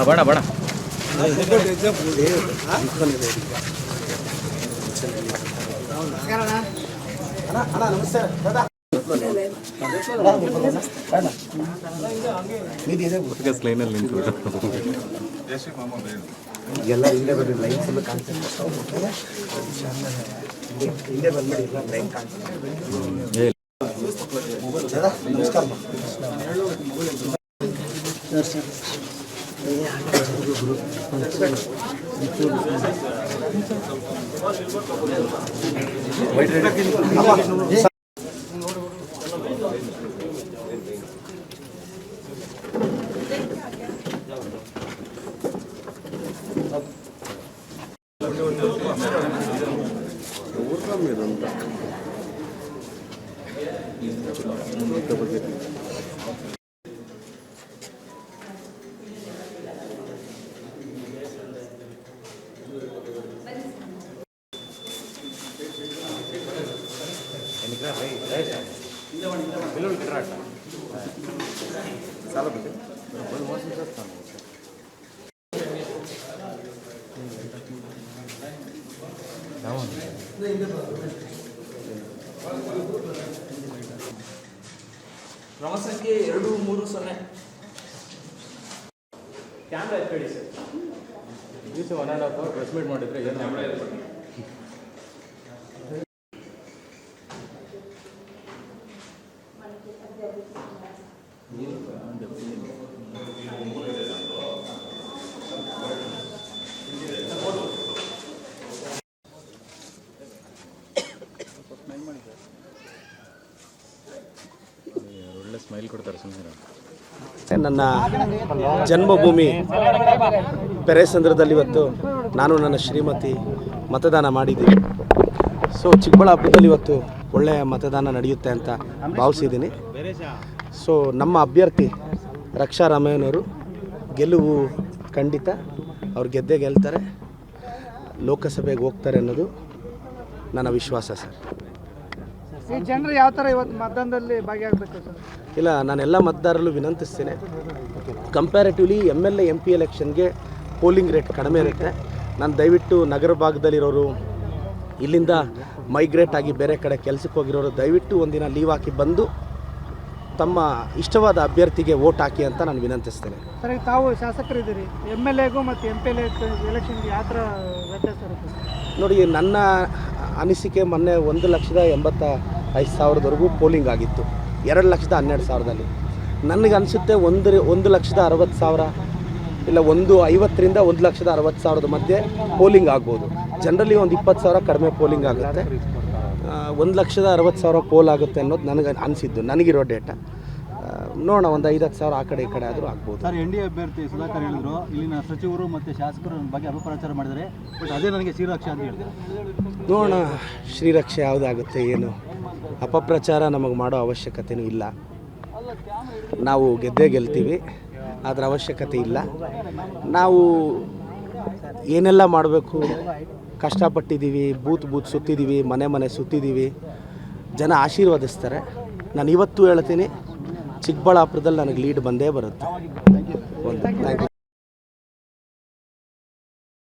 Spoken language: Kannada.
ಬೇಡ ಬೇಡ ಲೈನಲ್ಲಿ ನಿಂತು ಎಲ್ಲ ಹಿಂದೆ ಬರ್ರಿ, ಲೈನ್ ಫುಲ್ ಕಾಣಿಸ್ತಾರೆ. ಹಿಂದೆ ಬಂದ್ಬಿಡಿ, ಎಲ್ಲ ಲೈನ್ ಕಾಣಿಸ್ತಾರೆ. ನಮಸ್ಕಾರ. ಕ್ರಮ ಸಂಖ್ಯೆ 230 ಕ್ಯಾಮ್ರಾ ಎತ್ಬೇಡಿ ಸರ್. ದಿವಸ 1.5 hour ಪ್ರೆಸ್ ಮೀಟ್ ಮಾಡಿದ್ರೆ ಏನು ಒಳ್ಳೆ ಸ್ಮೈಲ್ ಕೊಡ್ತಾರೆ ಸುಮ್ಮನೆ. ನನ್ನ ಜನ್ಮಭೂಮಿ ಪೆರೇಸಂದ್ರದಲ್ಲಿ ಇವತ್ತು ನಾನು ನನ್ನ ಶ್ರೀಮತಿ ಮತದಾನ ಮಾಡಿದ್ದೀವಿ. ಸೊ ಚಿಕ್ಕಬಳ್ಳಾಪುರದಲ್ಲಿ ಇವತ್ತು ಒಳ್ಳೆಯ ಮತದಾನ ನಡೆಯುತ್ತೆ ಅಂತ ಭಾವಿಸಿದ್ದೀನಿ. ಸೊ ನಮ್ಮ ಅಭ್ಯರ್ಥಿ ರಕ್ಷಾ ರಾಮಯ್ಯನವರು ಗೆಲುವು ಖಂಡಿತ. ಅವ್ರು ಗೆದ್ದೇ ಗೆಲ್ತಾರೆ, ಲೋಕಸಭೆಗೆ ಹೋಗ್ತಾರೆ ಅನ್ನೋದು ನನ್ನ ವಿಶ್ವಾಸ ಸರ್. ಈ ಜನರು ಯಾವ ಥರ ಇವತ್ತು ಮತದಾನದಲ್ಲಿ ಭಾಗಿಯಾಗಬೇಕು ಸರ್? ಇಲ್ಲ, ನಾನೆಲ್ಲ ಮತದಾರರಲ್ಲೂ ವಿನಂತಿಸ್ತೇನೆ. ಕಂಪ್ಯಾರಿಟಿವ್ಲಿ MLA MP ಎಲೆಕ್ಷನ್ಗೆ ಪೋಲಿಂಗ್ ರೇಟ್ ಕಡಿಮೆ ಇರುತ್ತೆ. ನಾನು ದಯವಿಟ್ಟು ನಗರ ಭಾಗದಲ್ಲಿರೋರು, ಇಲ್ಲಿಂದ ಮೈಗ್ರೇಟ್ ಆಗಿ ಬೇರೆ ಕಡೆ ಕೆಲಸಕ್ಕೆ ಹೋಗಿರೋರು ದಯವಿಟ್ಟು ಒಂದಿನ ಲೀವ್ ಹಾಕಿ ಬಂದು ತಮ್ಮ ಇಷ್ಟವಾದ ಅಭ್ಯರ್ಥಿಗೆ ವೋಟ್ ಹಾಕಿ ಅಂತ ನಾನು ವಿನಂತಿಸ್ತೇನೆ. ಸರ್, ಈಗ ತಾವು ಶಾಸಕರಿದ್ದೀರಿ, MLAಗೂ ಮತ್ತು MPLA ಎಲೆಕ್ಷನ್ಗೆ ಯಾವ ಥರ ವ್ಯತ್ಯಾಸ ಇರುತ್ತೆ? ನೋಡಿ, ನನ್ನ ಅನಿಸಿಕೆ ಮೊನ್ನೆ 1,85,000ವರೆಗೂ ಪೋಲಿಂಗ್ ಆಗಿತ್ತು 2,12,000ದಲ್ಲಿ. ನನಗೆ ಅನಿಸುತ್ತೆ 1,60,000 ಇಲ್ಲ 150,000ರಿಂದ 1,60,000 ಮಧ್ಯೆ ಪೋಲಿಂಗ್ ಆಗ್ಬೋದು. ಜನರಲಿ ಒಂದು 20,000 ಕಡಿಮೆ ಪೋಲಿಂಗ್ ಆಗುತ್ತೆ. 1,60,000 ಪೋಲ್ ಆಗುತ್ತೆ ಅನ್ನೋದು ನನಗೆ ಅನಿಸಿದ್ದು, ನನಗಿರೋ ಡೇಟಾ. ನೋಡೋಣ, ಒಂದು 5,000 ಆ ಕಡೆ ಈ ಕಡೆ ಆದರೂ ಆಗ್ಬೋದು. ಸರ್, NDA ಅಭ್ಯರ್ಥಿ ಸುಧಾಕರ್ ಹೇಳಿದ್ರು ಇಲ್ಲಿನ ಸಚಿವರು ಮತ್ತು ಶಾಸಕರು ನನ್ನ ಬಗ್ಗೆ ಅಪಪ್ರಚಾರ ಮಾಡಿದ್ದಾರೆ, ಬಟ್ ಅದೇ ನನಗೆ ಶ್ರೀರಕ್ಷೆ ಅಂತ ಹೇಳಿದ್ರು. ನೋಡೋಣ ಶ್ರೀರಕ್ಷೆ ಯಾವುದಾಗುತ್ತೆ ಏನು. ಅಪಪ್ರಚಾರ ನಮಗೆ ಮಾಡೋ ಅವಶ್ಯಕತೆಯೂ ಇಲ್ಲ. ನಾವು ಗೆದ್ದೇ ಗೆಲ್ತೀವಿ, ಅದರ ಅವಶ್ಯಕತೆ ಇಲ್ಲ. ನಾವು ಏನೆಲ್ಲ ಮಾಡಬೇಕು ಕಷ್ಟಪಟ್ಟಿದ್ದೀವಿ, ಬೂತ್ ಸುತ್ತಿದ್ದೀವಿ, ಮನೆ ಸುತ್ತಿದ್ದೀವಿ, ಜನ ಆಶೀರ್ವದಿಸ್ತಾರೆ. ನಾನು ಇವತ್ತು ಹೇಳ್ತೀನಿ, ಚಿಕ್ಕಬಳ್ಳಾಪುರದಲ್ಲಿ ನನಗೆ ಲೀಡ್ ಬಂದೇ ಬರುತ್ತೆ. Thank you.